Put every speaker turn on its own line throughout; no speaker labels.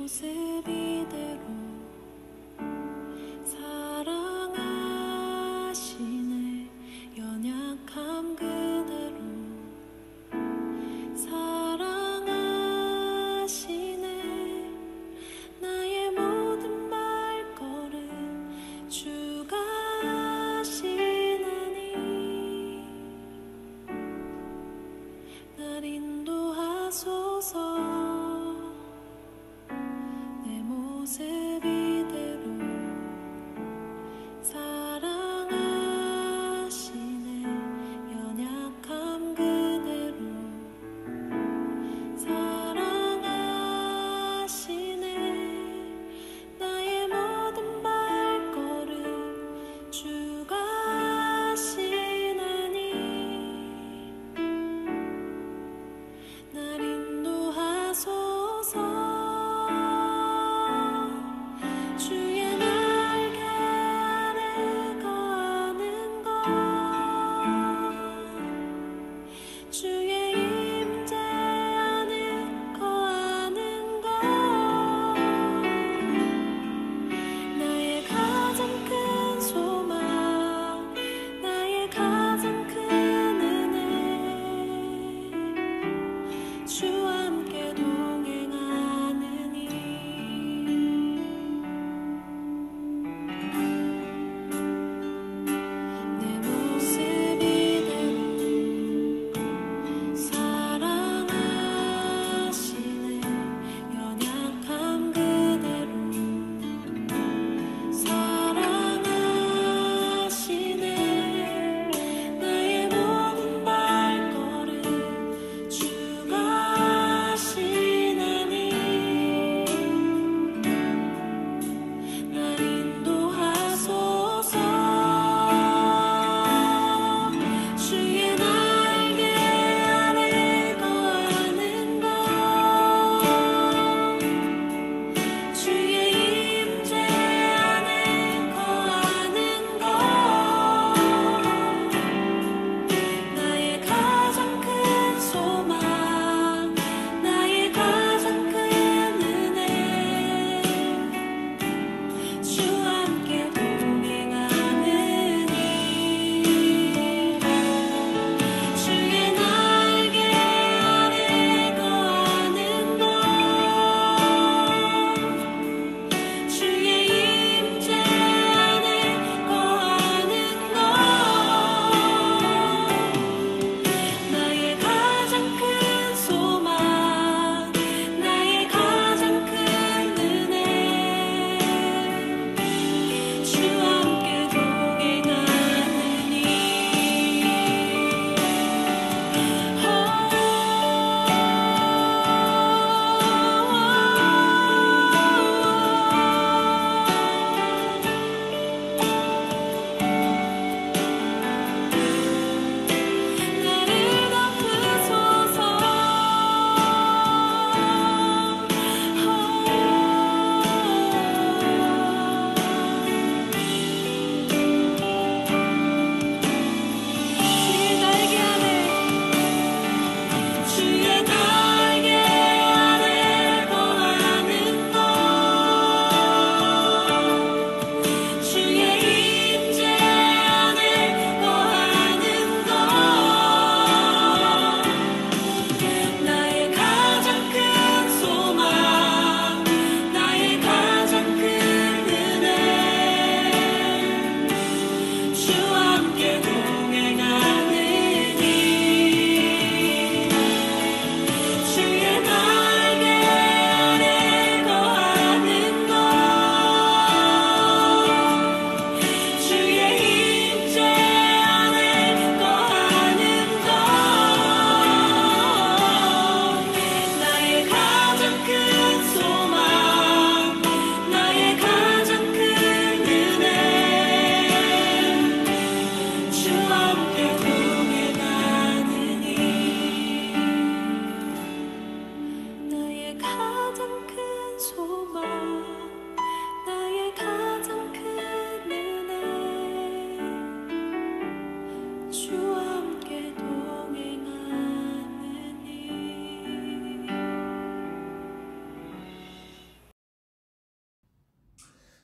모습 이대로 사랑하시네. 연약함 그대로 사랑하시네. 나의 모든 발걸음 주가 하시나니 날 인도하소서. 내 모습 이대로 사랑하시네. 연약함 그대로 사랑하시네. 나의 모든 발걸음 주가 하시나니 날 인도하소서.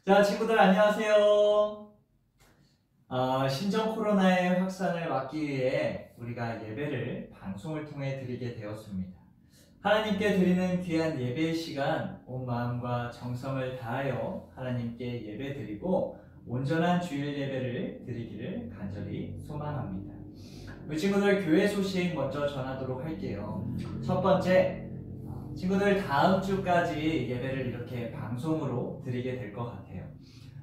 자, 친구들 안녕하세요. 신종 코로나의 확산을 막기 위해 우리가 예배를 방송을 통해 드리게 되었습니다. 하나님께 드리는 귀한 예배의 시간, 온 마음과 정성을 다하여 하나님께 예배드리고 온전한 주일 예배를 드리기를 간절히 소망합니다. 우리 친구들 교회 소식 먼저 전하도록 할게요. 첫 번째, 친구들 다음 주까지 예배를 이렇게 방송으로 드리게 될 것 같아요.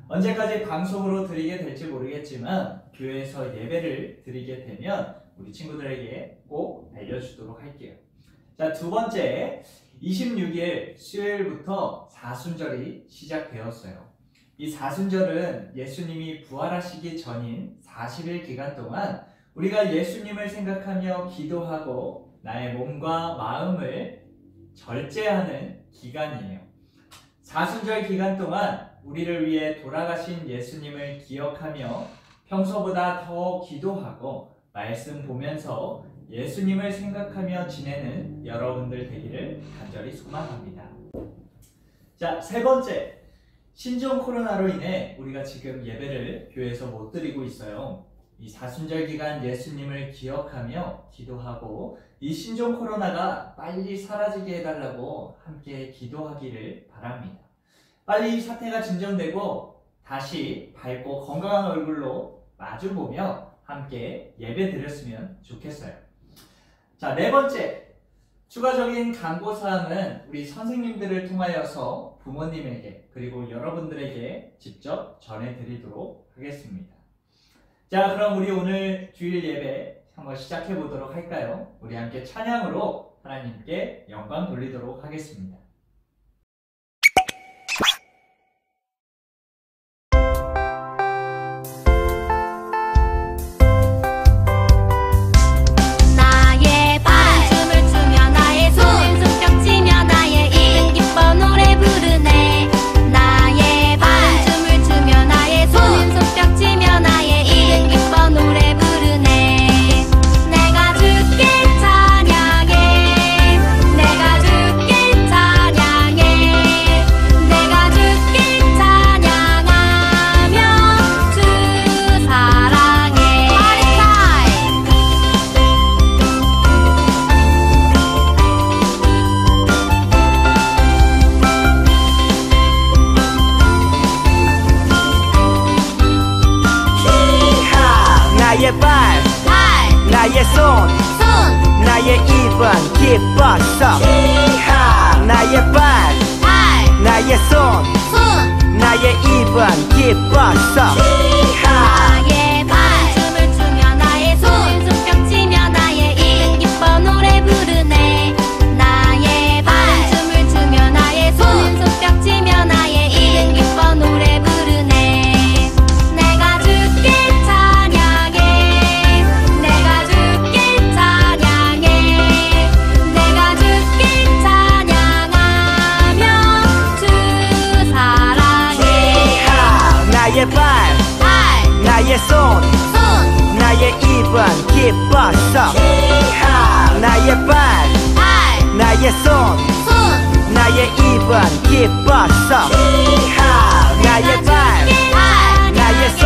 언제까지 방송으로 드리게 될지 모르겠지만 교회에서 예배를 드리게 되면 우리 친구들에게 꼭 알려주도록 할게요. 자, 두 번째, 26일 수요일부터 사순절이 시작되었어요. 이 사순절은 예수님이 부활하시기 전인 40일 기간 동안 우리가 예수님을 생각하며 기도하고 나의 몸과 마음을 절제하는 기간이에요. 사순절 기간 동안 우리를 위해 돌아가신 예수님을 기억하며 평소보다 더 기도하고 말씀 보면서 예수님을 생각하며 지내는 여러분들 되기를 간절히 소망합니다. 자, 세 번째, 신종 코로나로 인해 우리가 지금 예배를 교회에서 못 드리고 있어요. 이 사순절 기간 예수님을 기억하며 기도하고 이 신종 코로나가 빨리 사라지게 해달라고 함께 기도하기를 바랍니다. 빨리 이 사태가 진정되고 다시 밝고 건강한 얼굴로 마주보며 함께 예배 드렸으면 좋겠어요. 자, 네 번째, 추가적인 강구사항은 우리 선생님들을 통하여서 부모님에게 그리고 여러분들에게 직접 전해드리도록 하겠습니다. 자, 그럼 우리 오늘 주일 예배 한번 시작해 보도록 할까요? 우리 함께 찬양으로 하나님께 영광 돌리도록 하겠습니다.
나의 손 나의 입은 기뻤어 나의 발 나의 손 나의 입은 기뻤어
나의 발 춤을 추며 나의 손 손뼉 치며 나의 입 기뻐 노래 부르네 나의 발 춤을 추며 나의 손 손뼉 치며 나의 입 기뻐 노래 부르네 내가 주께 찬양해 내가 주께 찬양해 내가 주께 찬양하며 주 사랑해
나의 발 나의 손 나의 입은 기뻤어 나의 발 나의 손 나의 입은 기뻤어 나의 발 나의 손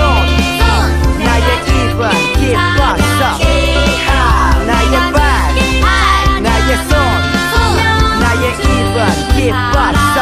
나의 입은 기뻤어 나의 발 나의 손 나의 입은 기뻤어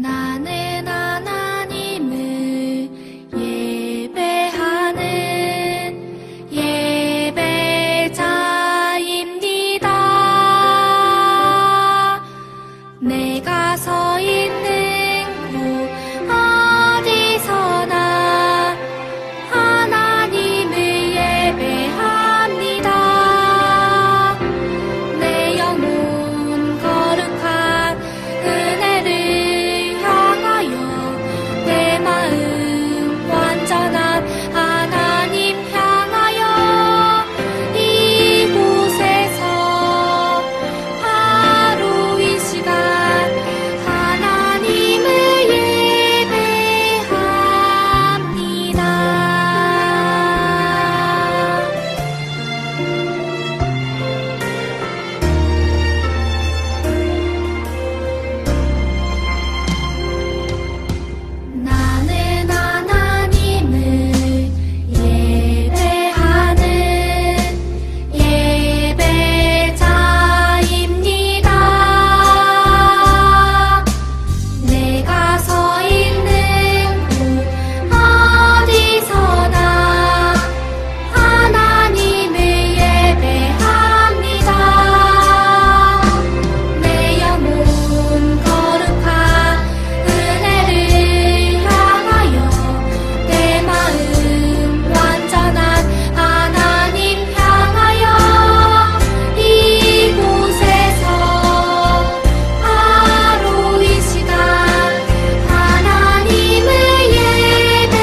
나는 하나님을 예배하는 예배자입니다. 내가 서 있는 곳 어디서나 하나님을 예배합니다. 내 영혼 거룩한 은혜를 향하여 내 마음 완전한 하나님 향하여 이곳에서 바로 이 시간 하나님을 예배합니다. 나는 하나님을 예배하는 예배자입니다. 내가 서 있는 곳 어디서나 하나님을 예배합니다. 내 영혼 거룩한 은혜를 향하여 내 마음 완전한 하나님 향하여 이곳에서 바로 이 시간 하나님을 예배합니다.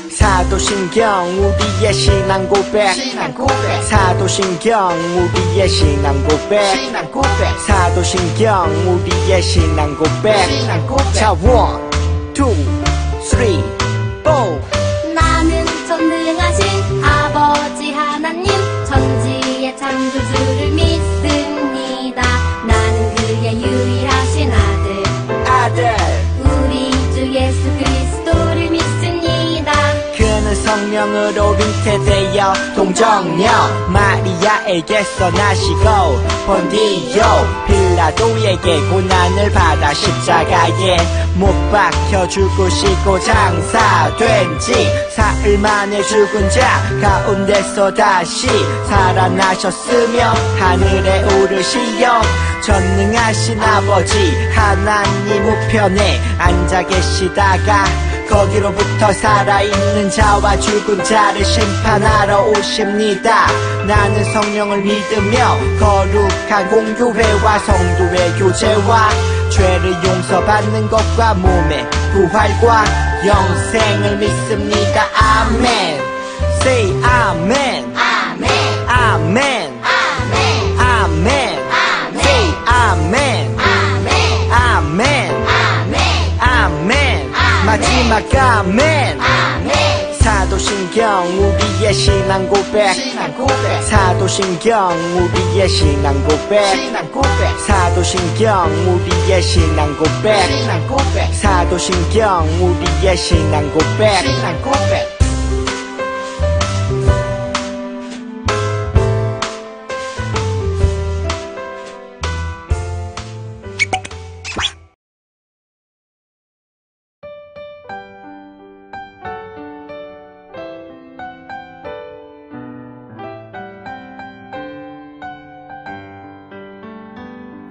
사도신경 우리의 신앙 고백 사도신경 우리의 신앙 고백 사도신경 우리의 신앙 고백 자 1, 2, 3, 4
나는 전능하신 아버지 하나님 천지의 창조주를 믿습니다. 나는 그의 유일하신 아들 우리 주 예수 그리스도를 믿습니다.
그는 성령으로 잉태되어 동정녀 마리아에게서 나시고 본디오 빌라도에게 고난을 받아 십자가에 못 박혀 죽으시고 장사된 지 사흘 만에 죽은 자 가운데서 다시 살아나셨으며 하늘에 오르시어 전능하신 아버지 하나님 우편에 앉아 계시다가 거기로부터 살아있는 자와 죽은 자를 심판하러 오십니다. 나는 성령을 믿으며 거룩한 공교회와 성도의 교제와 죄를 용서받는 것과 몸의 부활과 영생을 믿습니다. 아멘. Say 아멘.
아멘
아멘.
아멘
아멘. Say 아멘.
아멘
아멘.
아멘
아멘. 마지막 아멘.
아멘
사도신경 우리의 신앙 고백 사도신경 우리의 신앙 고백 사도신경 우리의 신앙 고백 사도신경 우리의 신앙 고백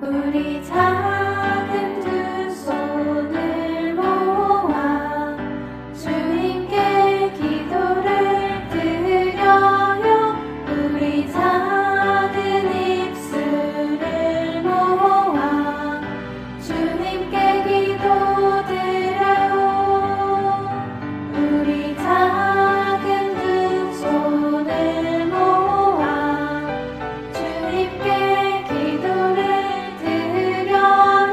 우리 작은 두 손을 모아 주님께 기도를 드려요. 우리 작은 입술을 모아 주님께 기도드려요. 우리 작은 두 손을 모아 주님께 기도를 드려요.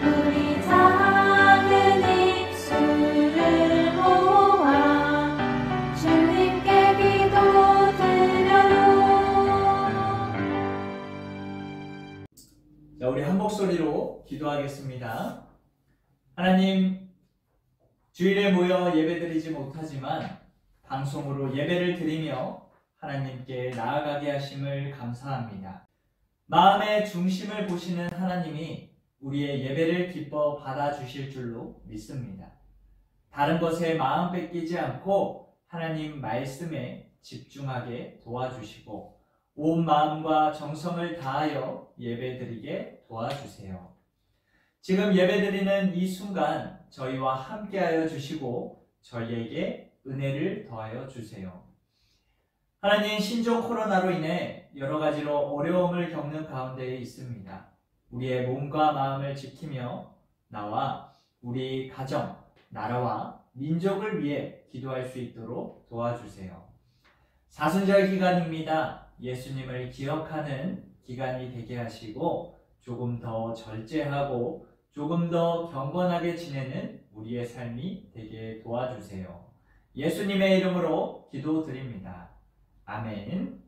우리 작은 입술을 모아 주님께 기도드려요.
자, 우리 한 목소리로 기도하겠습니다. 하나님, 주일에 모여 예배드리지 못하지만 방송으로 예배를 드리며 하나님께 나아가게 하심을 감사합니다. 마음의 중심을 보시는 하나님이 우리의 예배를 기뻐 받아주실 줄로 믿습니다. 다른 것에 마음 뺏기지 않고 하나님 말씀에 집중하게 도와주시고 온 마음과 정성을 다하여 예배드리게 도와주세요. 지금 예배드리는 이 순간 저희와 함께하여 주시고 저희에게 은혜를 더하여 주세요. 하나님, 신종 코로나로 인해 여러 가지로 어려움을 겪는 가운데에 있습니다. 우리의 몸과 마음을 지키며 나와 우리 가정, 나라와 민족을 위해 기도할 수 있도록 도와주세요. 사순절 기간입니다. 예수님을 기억하는 기간이 되게 하시고 조금 더 절제하고 조금 더 경건하게 지내는 우리의 삶이 되게 도와주세요. 예수님의 이름으로 기도드립니다. 아멘.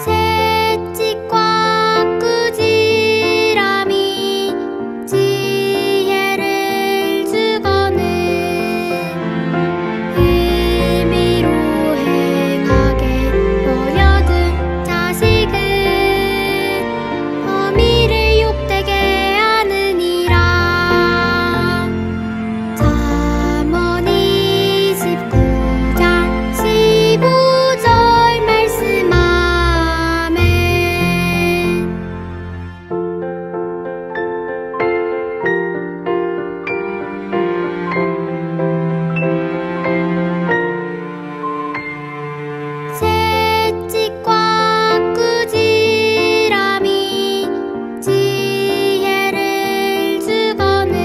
채찍과 꾸지람이 지혜를 주거늘 의미로 행하게 버려둔 자식은 어미를 욕되게 하느니라. 잠언 29장 15절 말씀. 아멘. 채찍과 꾸지람이 지혜를 주거늘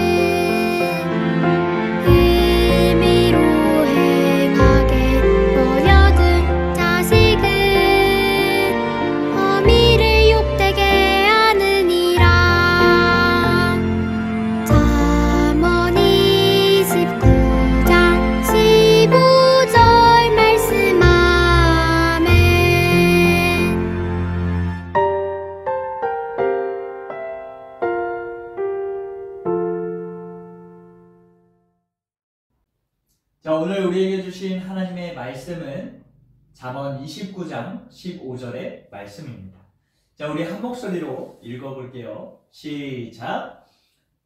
의미로 행하게 버려둔 자식은 어미를 욕되게 하느니라. 잠언 29장 15절 말씀. 아멘.
자, 오늘 우리에게 주신 하나님의 말씀은 잠언 29장 15절의 말씀입니다. 자, 우리 한 목소리로 읽어볼게요. 시작.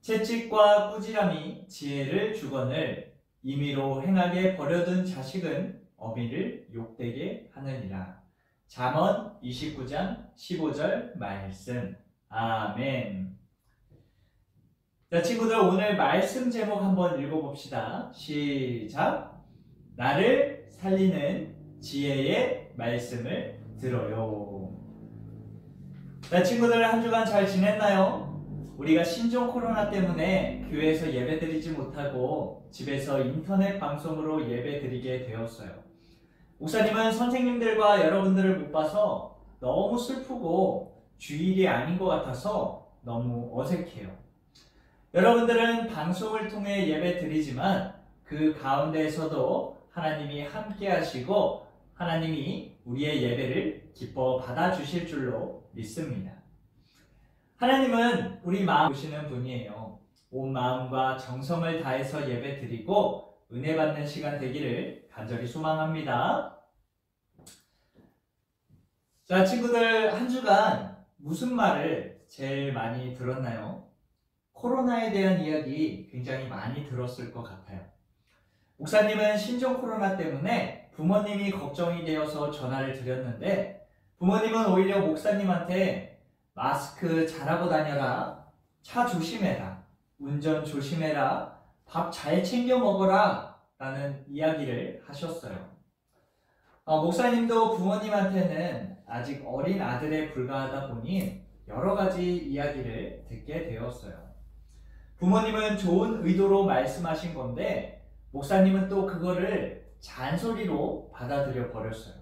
채찍과 꾸지람이 지혜를 주거늘 임의로 행하게 버려둔 자식은 어미를 욕되게 하느니라. 잠언 29장 15절 말씀. 아멘. 자, 친구들, 오늘 말씀 제목 한번 읽어봅시다. 시작. 나를 살리는 지혜의 말씀을 들어요. 자, 친구들, 한 주간 잘 지냈나요? 우리가 신종 코로나 때문에 교회에서 예배드리지 못하고 집에서 인터넷 방송으로 예배드리게 되었어요. 목사님은 선생님들과 여러분들을 못 봐서 너무 슬프고 주일이 아닌 것 같아서 너무 어색해요. 여러분들은 방송을 통해 예배 드리지만 그 가운데에서도 하나님이 함께 하시고 하나님이 우리의 예배를 기뻐 받아주실 줄로 믿습니다. 하나님은 우리 마음 보시는 분이에요. 온 마음과 정성을 다해서 예배 드리고 은혜 받는 시간 되기를 간절히 소망합니다. 자, 친구들, 한 주간 무슨 말을 제일 많이 들었나요? 코로나에 대한 이야기 굉장히 많이 들었을 것 같아요. 목사님은 신종 코로나 때문에 부모님이 걱정이 되어서 전화를 드렸는데 부모님은 오히려 목사님한테 마스크 잘하고 다녀라, 차 조심해라, 운전 조심해라, 밥 잘 챙겨 먹어라 라는 이야기를 하셨어요. 목사님도 부모님한테는 아직 어린 아들에 불과하다 보니 여러 가지 이야기를 듣게 되었어요. 부모님은 좋은 의도로 말씀하신 건데 목사님은 또 그거를 잔소리로 받아들여 버렸어요.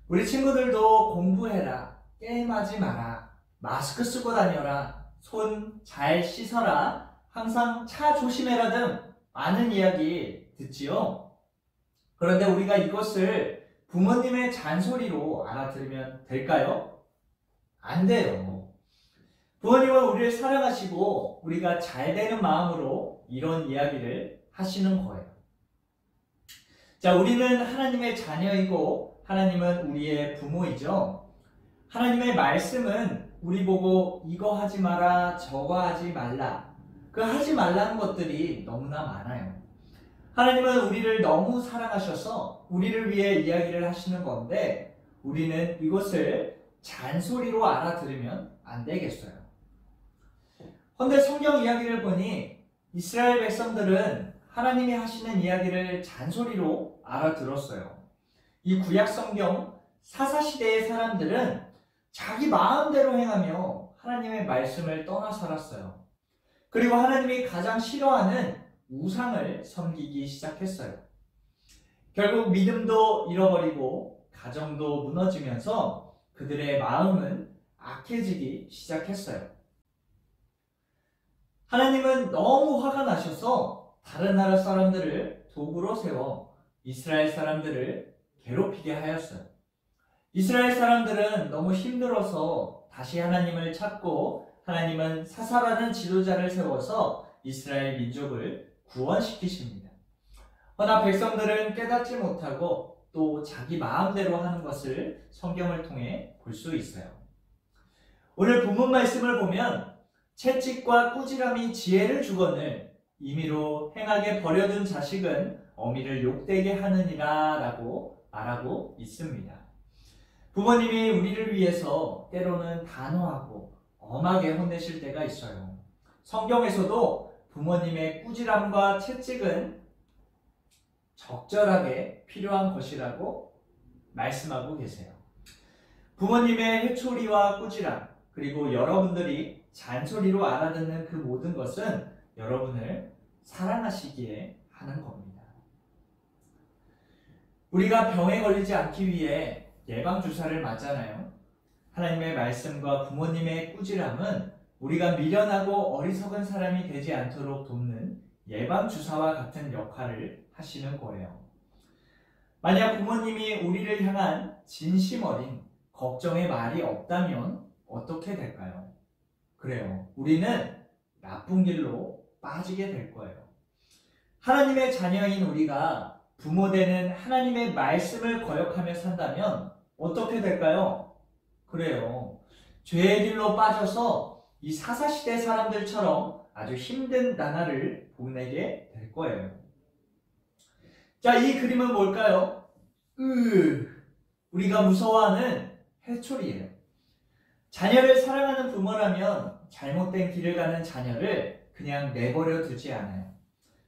우리 친구들도 공부해라, 게임하지 마라, 마스크 쓰고 다녀라, 손 잘 씻어라, 항상 차 조심해라 등 많은 이야기 듣지요. 그런데 우리가 이것을 부모님의 잔소리로 알아들으면 될까요? 안 돼요. 부모님은 우리를 사랑하시고 우리가 잘 되는 마음으로 이런 이야기를 하시는 거예요. 자, 우리는 하나님의 자녀이고 하나님은 우리의 부모이죠. 하나님의 말씀은 우리 보고 이거 하지 마라, 저거 하지 말라, 그 하지 말라는 것들이 너무나 많아요. 하나님은 우리를 너무 사랑하셔서 우리를 위해 이야기를 하시는 건데 우리는 이것을 잔소리로 알아들으면 안 되겠어요. 그런데 성경 이야기를 보니 이스라엘 백성들은 하나님이 하시는 이야기를 잔소리로 알아들었어요. 이 구약 성경 사사시대의 사람들은 자기 마음대로 행하며 하나님의 말씀을 떠나 살았어요. 그리고 하나님이 가장 싫어하는 우상을 섬기기 시작했어요. 결국 믿음도 잃어버리고 가정도 무너지면서 그들의 마음은 악해지기 시작했어요. 하나님은 너무 화가 나셔서 다른 나라 사람들을 도구로 세워 이스라엘 사람들을 괴롭히게 하였어요. 이스라엘 사람들은 너무 힘들어서 다시 하나님을 찾고 하나님은 사사라는 지도자를 세워서 이스라엘 민족을 구원시키십니다. 그러나 백성들은 깨닫지 못하고 또 자기 마음대로 하는 것을 성경을 통해 볼 수 있어요. 오늘 본문 말씀을 보면 채찍과 꾸지람이 지혜를 주거늘 임의로 행하게 버려둔 자식은 어미를 욕되게 하느니라 라고 말하고 있습니다. 부모님이 우리를 위해서 때로는 단호하고 엄하게 혼내실 때가 있어요. 성경에서도 부모님의 꾸지람과 채찍은 적절하게 필요한 것이라고 말씀하고 계세요. 부모님의 회초리와 꾸지람, 그리고 여러분들이 잔소리로 알아듣는 그 모든 것은 여러분을 사랑하시기에 하는 겁니다. 우리가 병에 걸리지 않기 위해 예방주사를 맞잖아요. 하나님의 말씀과 부모님의 꾸지람은 우리가 미련하고 어리석은 사람이 되지 않도록 돕는 예방주사와 같은 역할을 하시는 거예요. 만약 부모님이 우리를 향한 진심 어린 걱정의 말이 없다면 어떻게 될까요? 그래요. 우리는 나쁜 길로 빠지게 될 거예요. 하나님의 자녀인 우리가 부모되는 하나님의 말씀을 거역하며 산다면 어떻게 될까요? 그래요. 죄의 길로 빠져서 이 사사시대 사람들처럼 아주 힘든 나날을 보내게 될 거예요. 자, 이 그림은 뭘까요? 우리가 무서워하는 회초리예요. 자녀를 사랑하는 부모라면 잘못된 길을 가는 자녀를 그냥 내버려 두지 않아요.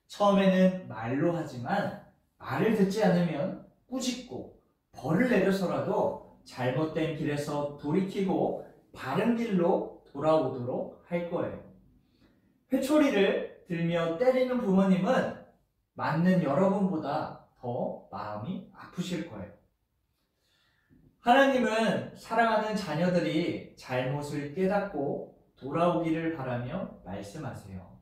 처음에는 말로 하지만 말을 듣지 않으면 꾸짖고 벌을 내려서라도 잘못된 길에서 돌이키고 바른 길로 돌아오도록 할 거예요. 회초리를 들며 때리는 부모님은 맞는 여러분보다 더 마음이 아프실 거예요. 하나님은 사랑하는 자녀들이 잘못을 깨닫고 돌아오기를 바라며 말씀하세요.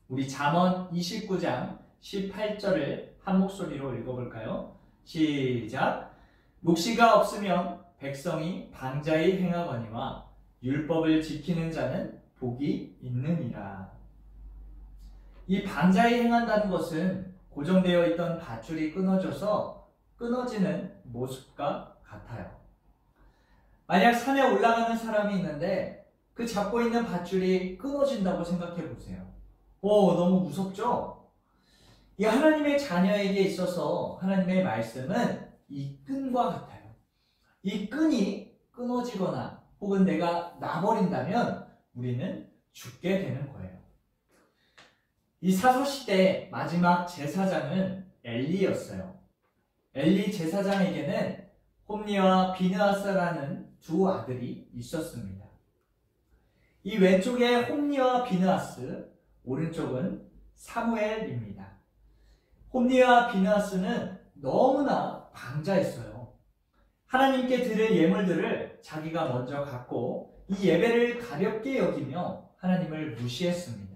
우리 잠언 29장 18절을 한 목소리로 읽어볼까요? 시작! 묵시가 없으면 백성이 방자히 행하거니와 율법을 지키는 자는 복이 있느니라. 이 방자히 행한다는 것은 고정되어 있던 밧줄이 끊어져서 끊어지는 모습과 같아요. 만약 산에 올라가는 사람이 있는데 그 잡고 있는 밧줄이 끊어진다고 생각해 보세요. 너무 무섭죠? 이 하나님의 자녀에게 있어서 하나님의 말씀은 이 끈과 같아요. 이 끈이 끊어지거나 혹은 내가 놔버린다면 우리는 죽게 되는 거예요. 이 사사시대 마지막 제사장은 엘리였어요. 엘리 제사장에게는 홈니와 비느하스라는 두 아들이 있었습니다. 이 왼쪽에 홈니와 비느하스, 오른쪽은 사무엘입니다. 홈니와 비느하스는 너무나 방자했어요. 하나님께 드릴 예물들을 자기가 먼저 갖고 이 예배를 가볍게 여기며 하나님을 무시했습니다.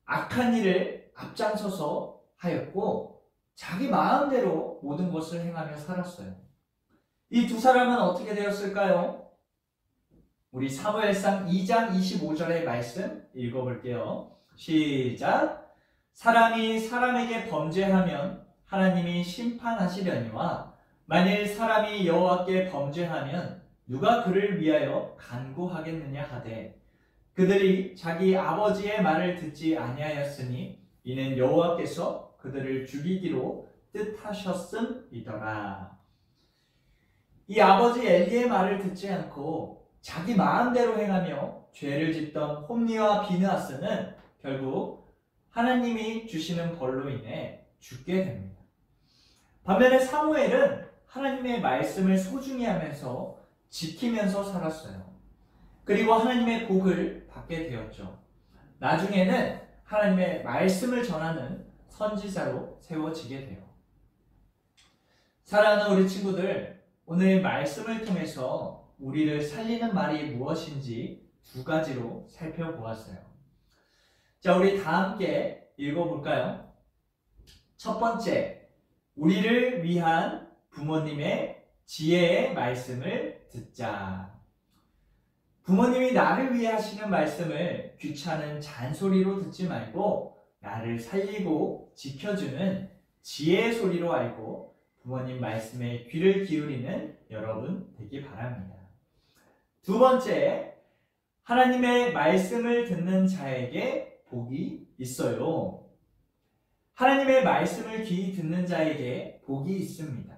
악한 일을 앞장서서 하였고 자기 마음대로 모든 것을 행하며 살았어요. 이 두 사람은 어떻게 되었을까요? 우리 사무엘상 2장 25절의 말씀 읽어볼게요. 시작! 사람이 사람에게 범죄하면 하나님이 심판하시려니와 만일 사람이 여호와께 범죄하면 누가 그를 위하여 간구하겠느냐 하되 그들이 자기 아버지의 말을 듣지 아니하였으니 이는 여호와께서 그들을 죽이기로 뜻하셨음이더라. 이 아버지 엘리의 말을 듣지 않고 자기 마음대로 행하며 죄를 짓던 홈리와 비느하스는 결국 하나님이 주시는 벌로 인해 죽게 됩니다. 반면에 사무엘은 하나님의 말씀을 소중히 하면서 지키면서 살았어요. 그리고 하나님의 복을 받게 되었죠. 나중에는 하나님의 말씀을 전하는 선지자로 세워지게 돼요. 사랑하는 우리 친구들, 오늘 말씀을 통해서 우리를 살리는 말이 무엇인지 두 가지로 살펴보았어요. 자, 우리 다 함께 읽어볼까요? 첫 번째, 우리를 위한 부모님의 지혜의 말씀을 듣자. 부모님이 나를 위해 하시는 말씀을 귀찮은 잔소리로 듣지 말고 나를 살리고 지켜주는 지혜의 소리로 알고 부모님 말씀에 귀를 기울이는 여러분 되기 바랍니다. 두 번째, 하나님의 말씀을 듣는 자에게 복이 있어요. 하나님의 말씀을 귀히 듣는 자에게 복이 있습니다.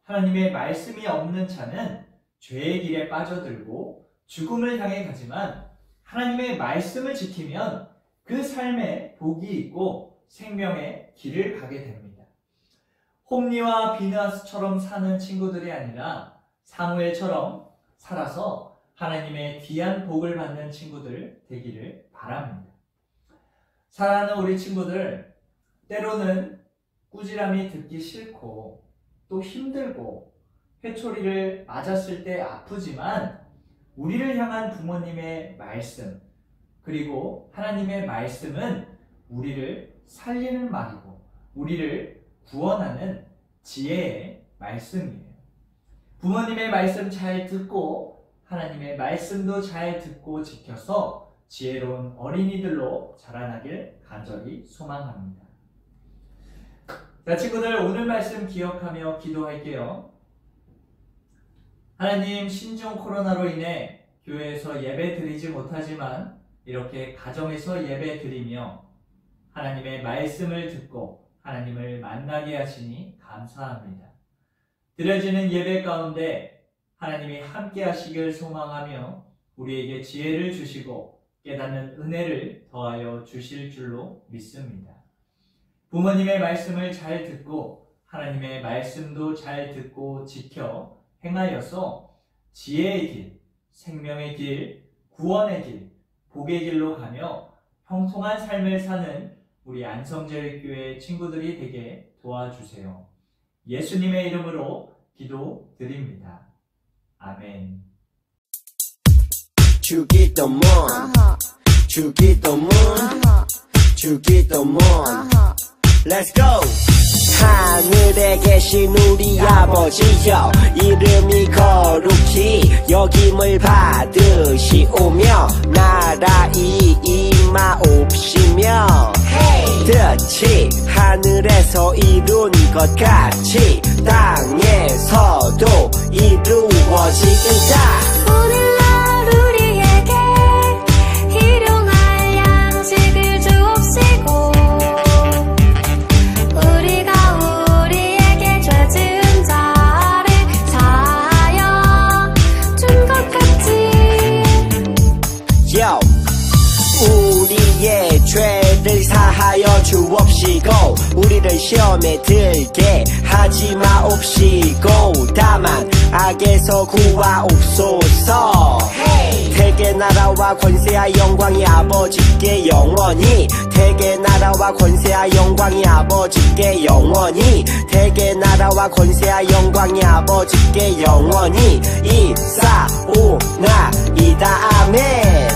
하나님의 말씀이 없는 자는 죄의 길에 빠져들고 죽음을 향해 가지만 하나님의 말씀을 지키면 그 삶에 복이 있고 생명의 길을 가게 됩니다. 홈리와 비느하스처럼 사는 친구들이 아니라 사무엘처럼 살아서 하나님의 귀한 복을 받는 친구들 되기를 바랍니다. 사랑하는 우리 친구들, 때로는 꾸지람이 듣기 싫고 또 힘들고 회초리를 맞았을 때 아프지만 우리를 향한 부모님의 말씀 그리고 하나님의 말씀은 우리를 살리는 말이고 우리를 구원하는 지혜의 말씀이에요. 부모님의 말씀 잘 듣고 하나님의 말씀도 잘 듣고 지켜서 지혜로운 어린이들로 자라나길 간절히 소망합니다. 자, 친구들, 오늘 말씀 기억하며 기도할게요. 하나님, 신종 코로나로 인해 교회에서 예배 드리지 못하지만 이렇게 가정에서 예배 드리며 하나님의 말씀을 듣고 하나님을 만나게 하시니 감사합니다. 드려지는 예배 가운데 하나님이 함께 하시길 소망하며 우리에게 지혜를 주시고 깨닫는 은혜를 더하여 주실 줄로 믿습니다. 부모님의 말씀을 잘 듣고 하나님의 말씀도 잘 듣고 지켜 행하여서 지혜의 길, 생명의 길, 구원의 길, 복의 길로 가며 형통한 삶을 사는 우리 안성제일교회 친구들이 되게 도와주세요. 예수님의 이름으로 기도드립니다. 아멘.
주기도문 주기도문 주기도문 Let's go! 하늘에 계신 우리 아버지여, 이름이 거룩히 여김을 받으시오며 나라의 임하옵시며 뜻이 하늘에서 이룬 것 같이 땅에서도 이루어지이다.
오늘날 우리에게 일용할 양식을 주옵시고 우리가 우리에게 죄 지은 자를 사하여 준 것 같이
우리의 죄를 사하여 주옵시고 우리를 시험에 들게 하지 마옵시고 다만 악에서 구하옵소서. 대개 나라와 권세와 영광이 아버지께 영원히 대개 나라와 권세와 영광이 아버지께 영원히 대개 나라와 권세와 영광이 아버지께 영원히 이사오나이다. 아멘.